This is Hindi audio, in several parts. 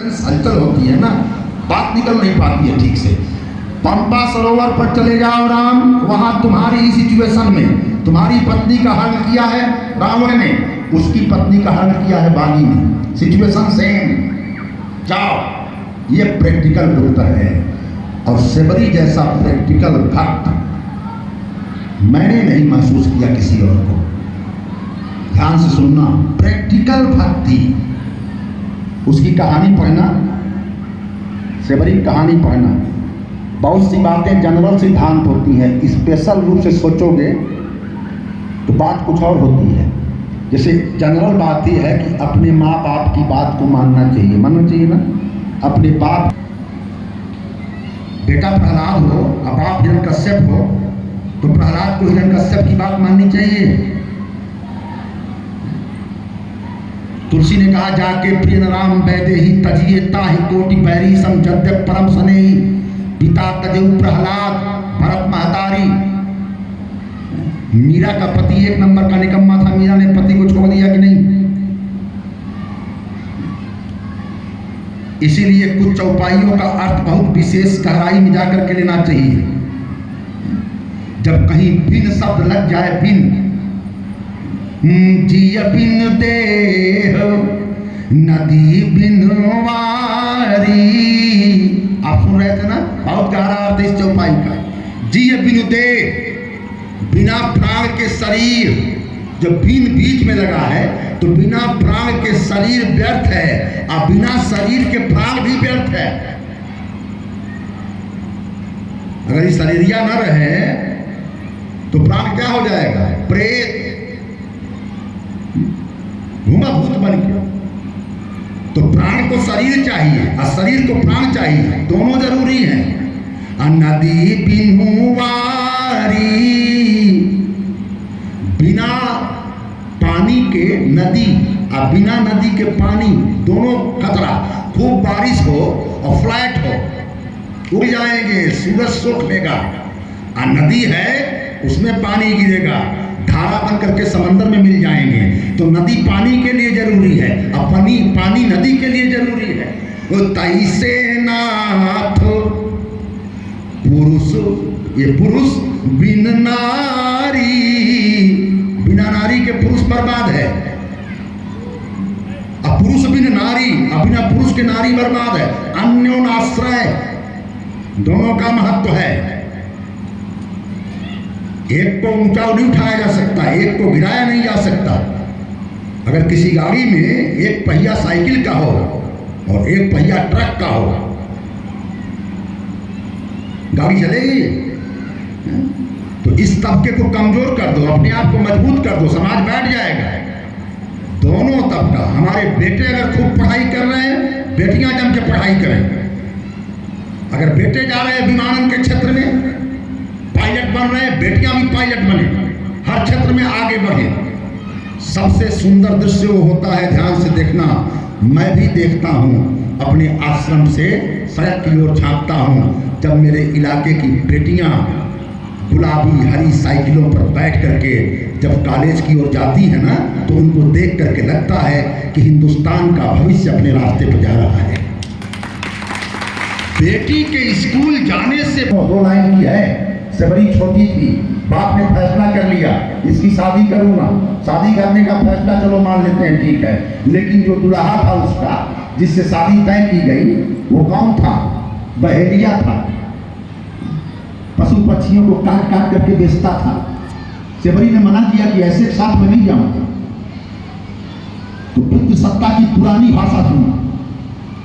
हलचल होती है ना, बात निकल नहीं पाती है ठीक से। पंपा सरोवर पर चले जाओ राम, वहां तुम्हारी सिचुएशन में तुम्हारी पत्नी का हरण किया है रावण ने, उसकी पत्नी का हरण किया है बाली ने, सिचुएशन सेम। जाओ, ये प्रैक्टिकल डॉक्टर है। और सेबरी जैसा प्रैक्टिकल भक्त मैंने नहीं महसूस किया किसी और को। ध्यान से सुनना, प्रैक्टिकल भक्ति, उसकी कहानी पढ़ना, सेबरी की कहानी पढ़ना। बहुत सी बातें जनरल सिद्धांत होती हैं, स्पेशल रूप से सोचोगे तो बात कुछ और होती है। जैसे जनरल बात ही है कि अपने माँ बाप की बात को मानना चाहिए ना। अपने बाप, बेटा प्रहलाद हो और बाप हिरण्यकश्यप हो तो प्रहलाद को हिरण्यकश्यप की बात माननी चाहिए। तुलसी ने कहा जाके प्रिय राम वैदे ही तजिए ताहि कोटि पैरी समझद्य परम सने पिता तजेऊ प्रहलाद भरत महतारी। मीरा का पति एक नंबर का निकम्मा था, मीरा ने पति को छोड़ दिया कि नहीं। इसीलिए कुछ चौपाइयों का अर्थ बहुत विशेष गहराई में जाकर के लेना चाहिए। जब कहीं बिन शब्द लग जाए, बिन जिय बिन देह नदी बिन वारी, आप सुन रहे थे ना, बहुत गहरा अर्थ इस चौपाई का। जिय बिन देह, बिना प्राण के शरीर, जब बिन बीच में लगा है तो बिना प्राण के शरीर व्यर्थ है, और बिना शरीर के प्राण भी व्यर्थ है। अगर ये शरीरिया न रहे तो प्राण क्या हो जाएगा? प्रेत, भूमा भूत बन के। तो प्राण को शरीर चाहिए और शरीर को प्राण चाहिए, दोनों जरूरी हैं। नदी बिनु वारी, बिना पानी के नदी और बिना नदी के पानी, दोनों खतरा। खूब बारिश हो और फ्लैट हो, उड़ जाएंगे, सूरज सोख लेगा। और नदी है, उसमें पानी गिरेगा, धारा बन करके समंदर में मिल जाएंगे। तो नदी पानी के लिए जरूरी है और पानी नदी के लिए जरूरी है। वो तैसे नाथ पुरुष, ये पुरुष बिन नारी, बिना नारी के पुरुष बर्बाद है। अब पुरुष बिन नारी, अब बिना पुरुष के नारी बर्बाद है। अन्योनाश्रय, दोनों का महत्व है। एक को ऊंचा नहीं उठाया जा सकता, एक को गिराया नहीं जा सकता। अगर किसी गाड़ी में एक पहिया साइकिल का हो और एक पहिया ट्रक का हो, गाड़ी चलेगी? तो इस तबके को कमजोर कर दो, अपने आप को मजबूत कर दो, समाज बैठ जाएगा। दोनों तबका, हमारे बेटे अगर खूब पढ़ाई कर रहे हैं, बेटियां जम के पढ़ाई करें। अगर बेटे जा रहे हैं विमानन के क्षेत्र में, पायलट बन रहे हैं, बेटियां भी पायलट बने, हर क्षेत्र में आगे बढ़े। सबसे सुंदर दृश्य वो होता है, ध्यान से देखना। मैं भी देखता हूँ अपने आश्रम से सड़क की ओर झांकता हूँ, जब मेरे इलाके की बेटियां गुलाबी हरी साइकिलों पर बैठ करके जब कॉलेज की ओर जाती है ना, तो उनको देख करके लगता है कि हिंदुस्तान का भविष्य अपने रास्ते पर जा रहा है। बेटी के स्कूल जाने से 2 लाइन की है। सेबरी छोटी थी, बाप ने फैसला कर लिया इसकी शादी करूंगा। शादी करने का फैसला चलो मान लेते हैं, ठीक है, लेकिन जो दुल्हा था उसका, जिससे शादी तय की गई, वो कौन था? बहेलिया था। पशु पक्षियों को काट काट करके बेचता था। सेबरी ने मना किया कि ऐसे साथ में नहीं जाऊं। तो पितृसत्ता की पुरानी भाषा सुनो,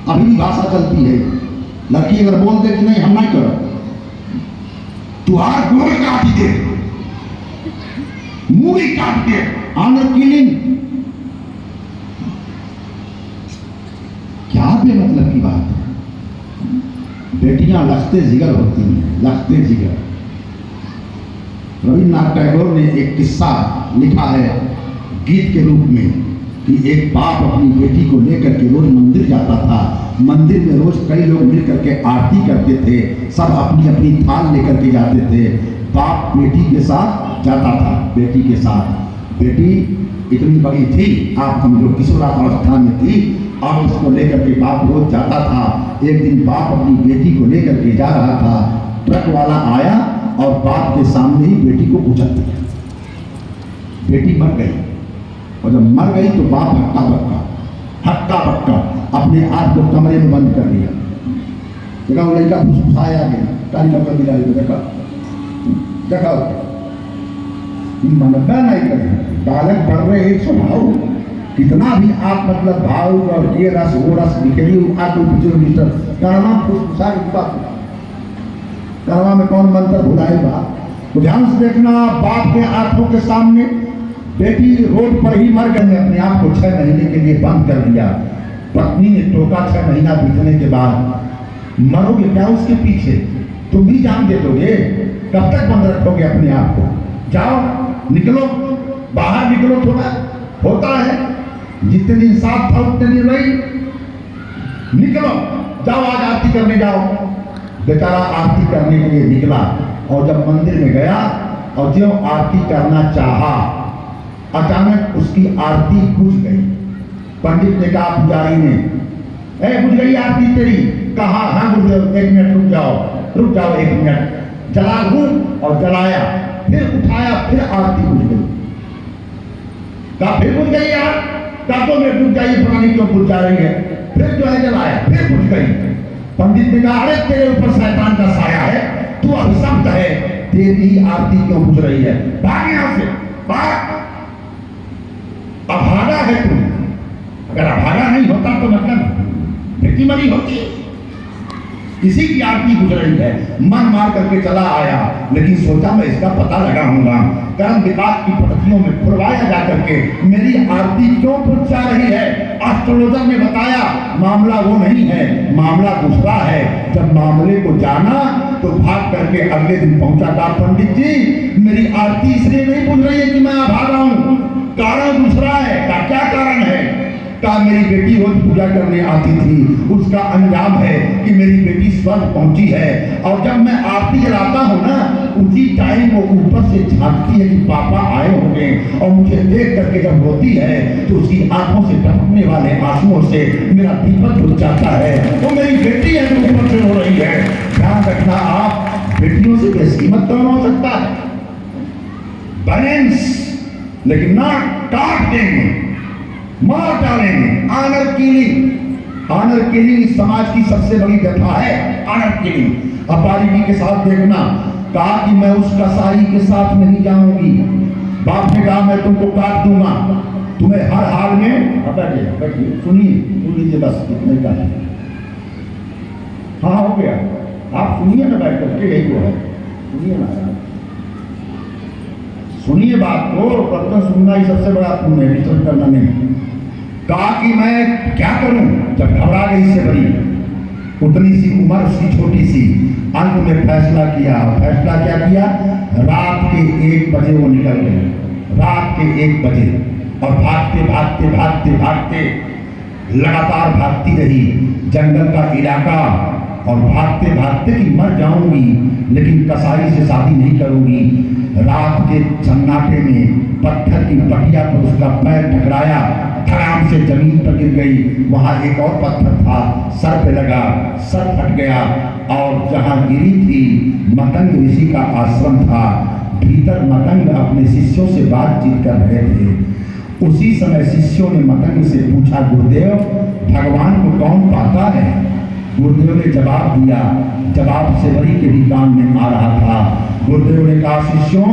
अभी भी भाषा चलती है। लड़की अगर बोल दे कि नहीं हम नहीं करो, तुहार गोल काट दे, मूड़ी काट दे, ऑनर किलिंग। क्या बेमतलब की बात है। बेटियां लखते जिगर होती हैं, लखते जिगर। रविन्द्रनाथ टैगोर ने एक किस्सा लिखा है गीत के रूप में कि एक बाप अपनी बेटी को लेकर के रोज मंदिर जाता था। मंदिर में रोज कई लोग मिलकर के आरती करते थे, सब अपनी अपनी थाल लेकर के जाते थे। बाप बेटी के साथ जाता था, बेटी के साथ। बेटी इतनी बड़ी थी, आप समझो किशोरावस्था में थी, ऑफिस को लेकर के बाप रोज जाता था। एक दिन बाप अपनी बेटी को लेकर के जा रहा था, ट्रक वाला आया और बाप के सामने ही बेटी को कुचल दिया। बेटी मर गई, और जब मर गई तो बाप हक्का बक्का अपने आप को कमरे में बंद कर दिया। देखा वो लड़का फुसफुसाया गया, ताली पकड़ दिला, देखा देखा मनता नहीं करे। बालक पढ़ रहे एक स्वभाव, कितना भी आप मतलब भाव और ये रस वो रस निकली आपको कड़वा फुसफुसा कड़वा में कौन मंत्र भुलाएगा। तो ध्यान से देखना, बाप के आंखों के सामने बेटी रोड पर ही मर गई। अपने आप को 6 महीने के लिए बंद कर दिया। पत्नी ने टोका 6 महीना बीतने के बाद, मरोगे क्या उसके पीछे, तुम भी जान दे दोगे, कब तक बंद रखोगे अपने आप को। जाओ निकलो, बाहर निकलो, थोड़ा होता है, जितने दिन साथ था उतने दिन रही, निकलो, जाओ आज आरती करने जाओ। बेचारा आरती करने के लिए निकला, और जब मंदिर में गया और जो आरती करना चाहा, अचानक उसकी आरती बुझ गई। पंडित ने कहा पुजारी ने, बुझ गई आरती तेरी। कहा हाँ गुरुदेव, 1 मिनट रुक जाओ 1 मिनट। जला हूं और जलाया, फिर उठाया, फिर आरती बुझ गई। कहा फिर बुझ गई यार, कांटों में बुझ गई, पता नहीं क्यों बुझ जा रही है। फिर जो है जलाया, फिर बुझ गई। पंडित ने कहा अरे तेरे ऊपर शैतान का साया है, तू अभिशप्त है, तेरी आरती क्यों बुझ रही है, भाग यहां से, भाग। अभागा है तू, अगर अभागा नहीं होता तो मतलब बेटी मरी होती। किसी की आरती बुझ रही है, मन मार करके चला आया, लेकिन सोचा मैं इसका पता लगाऊंगा। कर्म विकास की पद्धतियों में खुलवाया जा करके मेरी आरती क्यों बुझ जा रही है। एस्ट्रोलॉजर ने बताया मामला वो नहीं है, मामला दूसरा है। जब मामले को जाना तो भाग करके अगले दिन पहुंचा। कहा पंडित जी मेरी आरती इसलिए नहीं बुझ रही है कि मैं अभागा हूं, कारण दूसरा है। का क्या कारण है? का मेरी बेटी रोज पूजा करने आती थी, उसका अंजाम है कि मेरी बेटी स्वर्ग पहुंची है, और जब मैं आरती जलाता हूँ ना, उसी टाइम वो ऊपर से झांकती है कि पापा आए होंगे, और मुझे देख करके जब रोती है तो उसकी आंखों से टपकने वाले आंसुओं से मेरा दीपक बुझ जाता है। वो मेरी बेटी है जो ऊपर से रो रही है। ध्यान रखना, आप बेटियों से बेसी मत कौन हो सकता है, बैलेंस, लेकिन ना काट देंगे, मार डालेंगे। ऑनर किलिंग इस समाज की सबसे बड़ी व्यथा है, ऑनर किलिंग। अब बारीकी के साथ देखना, कहा कि मैं उस कसाई के साथ नहीं जाऊंगी। बाप ने कहा मैं तुमको काट दूंगा, तुम्हें हर हाल में। बैठिए, सुन लीजिए बस इतने का है। हाँ हो गया, आप सुनिए ना बैठ करके, यही वो है, सुनिए ना, सुनिए बात को। प्रश्न सुनना ही सबसे बड़ा पुण्य है, विचरण करना नहीं। कहा कि मैं क्या करूं, जब घबरा गई से बड़ी, उतनी सी उम्र उसकी छोटी सी। अंत में फैसला किया। फैसला क्या किया? रात के 1 बजे वो निकल गए, रात के 1 बजे, और भागते भागते भागते भागते लगातार भागती रही जंगल का इलाका, और भागते भागते कि मर जाऊंगी लेकिन कसाई से शादी नहीं करूंगी। रात के सन्नाटे में पत्थर की पटिया पर उसका पैर टकराया, धड़ाम से जमीन पर गिर गई। वहां एक और पत्थर था, सर पे लगा, सर फट गया, और जहां गिरी थी मतंग ऋषि का आश्रम था। भीतर मतंग अपने शिष्यों से बातचीत कर रहे थे। उसी समय शिष्यों ने मतंग से पूछा, गुरुदेव भगवान को कौन पाता है? गुरुदेव ने जवाब दिया, जवाब से वही के भी कान में आ रहा था। गुरुदेव ने कहा, शिष्यों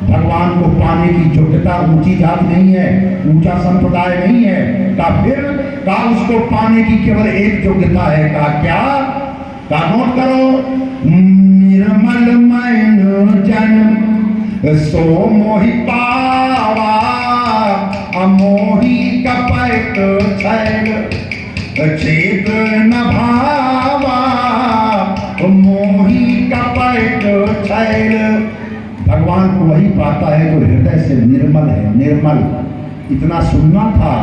भगवान को पाने की योग्यता ऊंची जात नहीं है, ऊंचा संप्रदाय नहीं है। कहा फिर? कहा उसको पाने की केवल एक योग्यता है। कहा क्या? कहा नोट करो, निर्मल मन जन सो मोहि पावा, अमोही कपट छैल छेद न भावा, मोही कपट छैल। भगवान को वही पाता है जो हृदय से निर्मल है। निर्मल इतना सुनना था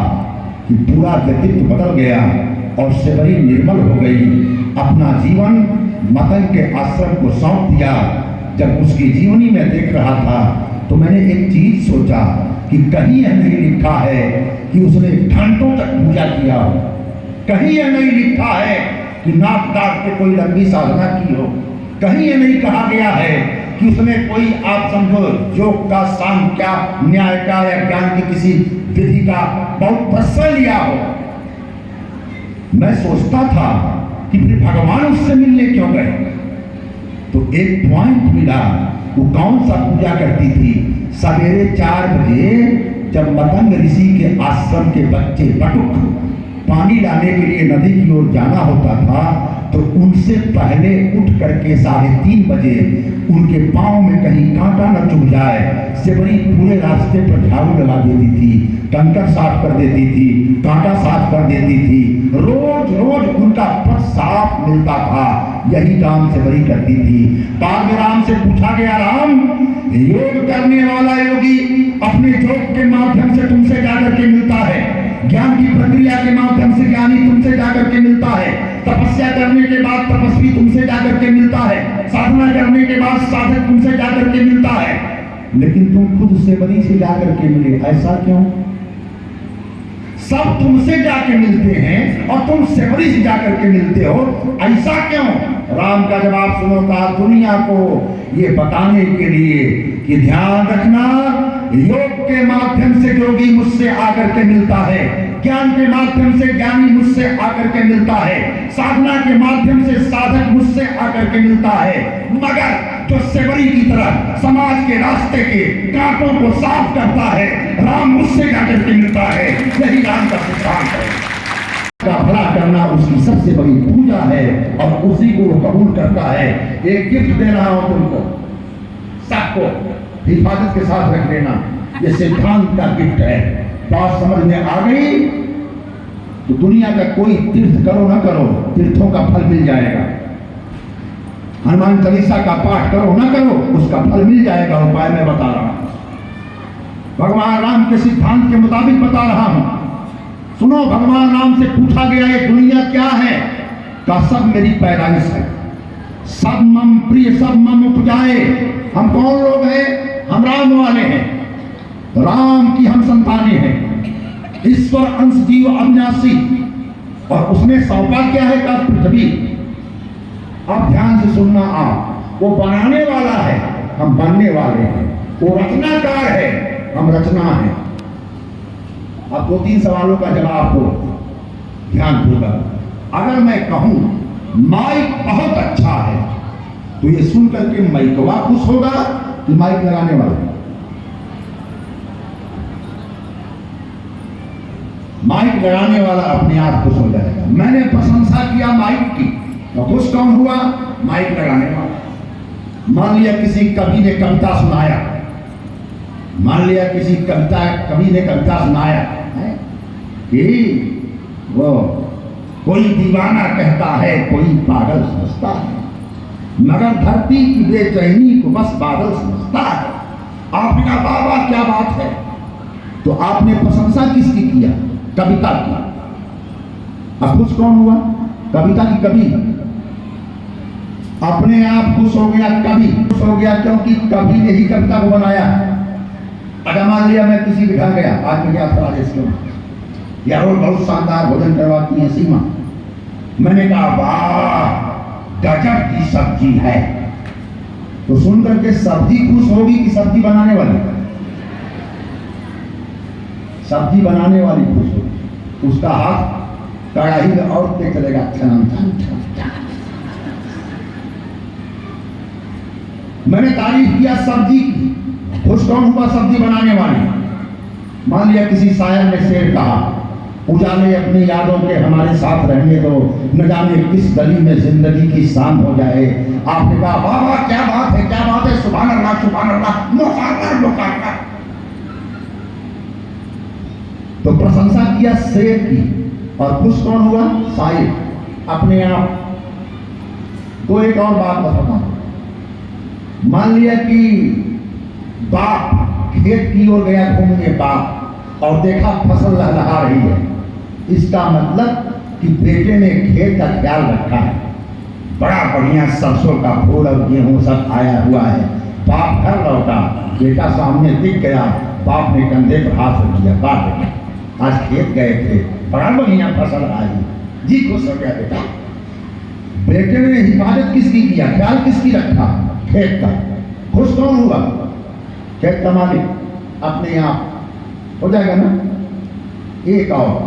कि पूरा व्यक्तित्व बदल गया, और सेवरी निर्मल हो गई। अपना जीवन मतंग के आश्रम को सौंप दिया। जब उसकी जीवनी में देख रहा था तो मैंने एक चीज सोचा कि कहीं यह नहीं लिखा है कि उसने घंटों तक पूजा किया हो। कहीं यह नहीं लिखा है कि नाक डाक के कोई लंबी साधना की हो, कहीं यह नहीं कहा गया है कि उसने कोई आप समझो योग का, सांख्य का, न्याय का या ज्ञान की किसी विधि का बहुत प्रश्रय लिया हो। मैं सोचता था कि फिर भगवान उससे मिलने क्यों गए? तो एक पॉइंट मिला। वो कौन सा पूजा करती थी? सवेरे 4 बजे जब मतंग ऋषि के आश्रम के बच्चे बटुक पानी लाने के लिए नदी की ओर जाना होता था, तो उनसे पहले उठ करके 3:30 बजे उनके पांव में कहीं कांटा न चुभ जाए, सेवरी पूरे रास्ते पर झाड़ू लगा देती थी, कंकड़ साफ कर देती थी, कांटा साफ कर देती थी। रोज रोज उनका पथ साफ मिलता था। यही काम सेवरी करती थी। बाद में राम से पूछा गया, राम, योग करने वाला योगी अपने योग के माध्यम से तुमसे जाकर के मिलता है, ज्ञान की प्रक्रिया के माध्यम से ज्ञानी तुमसे जाकर के मिलता है, तपस्या करने के बाद तपस्वी तुमसे जाकर के मिलता है, साधना करने के बाद साधक तुमसे जाकर के मिलता है, लेकिन तुम खुद सेवरी से जाकर के मिले, ऐसा क्यों? सब तुमसे जाके मिलते हैं और तुम सेवरी से जाकर के मिलते हो, ऐसा क्यों? राम का जवाब सुनो। था दुनिया को ये बताने के लिए कि ध्यान रखना, योग के माध्यम से योगी मुझसे आकर के मिलता है, ज्ञान के माध्यम से ज्ञानी मुझसे आकर के मिलता है, साधना के माध्यम से साधक मुझसे आकर के मिलता है, मगर जो सेवरी की तरह समाज के रास्ते के कांटों को साफ करता है, राम मुझसे जाकर के मिलता है। यही राम का सिद्धांत है। का भला करना उसकी सबसे बड़ी पूजा है और उसी को वो कबूल करता है। एक गिफ्ट दे रहा हूं तुमको, सबको हिफाजत के साथ रख लेना। ये सिद्धांत का गिफ्ट है। बात समझ में आ गई? तो दुनिया का कोई तीर्थ करो ना करो, तीर्थों का फल मिल जाएगा। हनुमान चालीसा का पाठ करो ना करो, उसका फल मिल जाएगा। उपाय मैं बता रहा हूं, भगवान राम के सिद्धांत के मुताबिक बता रहा हूं। सुनो, भगवान राम से पूछा गया ये दुनिया क्या है? का सब मेरी पैदाइश है, सब मम प्रिय, सब मम उपजाए। हम कौन लोग हैं? हम राम वाले हैं, राम की हम संतानें हैं। ईश्वर अंश जीव अविनाशी, और उसने सौंपा क्या है? का पृथ्वी। अब ध्यान से सुनना आप, वो बनाने वाला है, हम बनने वाले हैं। वो रचनाकार है, हम रचना है। अब 2-3 सवालों का जवाब हो ध्यानपूर्वक। अगर मैं कहूं माइक बहुत अच्छा है, तो ये सुन करके माइकवा खुश होगा कि माइक लगाने वाला? माइक लगाने वाला अपने आप खुश हो जाएगा। मैंने प्रशंसा किया माइक की, तो खुश कौन हुआ? माइक लगाने वाला। मान लिया किसी कवि ने कविता सुनाया, मान लिया किसी कवि ने कविता सुनाया है कि वो कोई दीवाना कहता है, कोई पागल समझता है, मगर धरती की बेचैनी को बस पागल समझता है। आपने कहा बाबा क्या बात है? तो आपने प्रशंसा किसकी किया? कविता की। अब खुश कौन हुआ? कविता की कवि। अपने आप खुश हो गया कवि, खुश हो गया क्योंकि कवि ने ही कविता को बनाया। अगर मान लिया मैं किसी के घर गया, आज मैं गया था राजेश के वहां, यार वो बहुत शानदार भोजन करवाती है सीमा। मैंने कहा वाह गजब की सब्जी है, तो सुनकर के सब्जी खुश होगी कि सब्जी बनाने वाली? सब्जी बनाने वाली खुश होगी। उसका हाथ कढ़ाई में और के चलेगा, छन छन छन छन। मैंने तारीफ किया सब्जी की, खुश कौन हुआ? सब्जी बनाने वाली। मान लिया किसी शायर ने शेर कहा, उजाले अपनी यादों के हमारे साथ रहने दो, न जाने किस गली में जिंदगी की शाम हो जाए। आपने कहा वाह वाह क्या बात है, क्या बात है, सुभान अल्लाह सुभान अल्लाह, मुबारक मुबारक। तो प्रशंसा किया शेर की, और खुश कौन हुआ? शायर अपने आप। तो एक और बात बताता हूं। मान लिया कि बाप खेत की ओर गया घूमने, बाप, और देखा फसल लहलहा रही है। इसका मतलब कि बेटे ने खेत का ख्याल रखा है, बड़ा बढ़िया सरसों का फूल और गेहूं सब आया हुआ है। बाप घर लौटा, बेटा सामने दिख गया, बाप ने कंधे पर हाथ रख दिया, बाप आज खेत गए थे, बड़ा बढ़िया फसल आई, जी खुश हो गया बेटा। बेटे ने हिफाजत किसकी किया, ख्याल किसकी रखा, खेत का। खुश कौन हुआ, खेत का मालिक। अपने आप हो जाएगा ना। एक और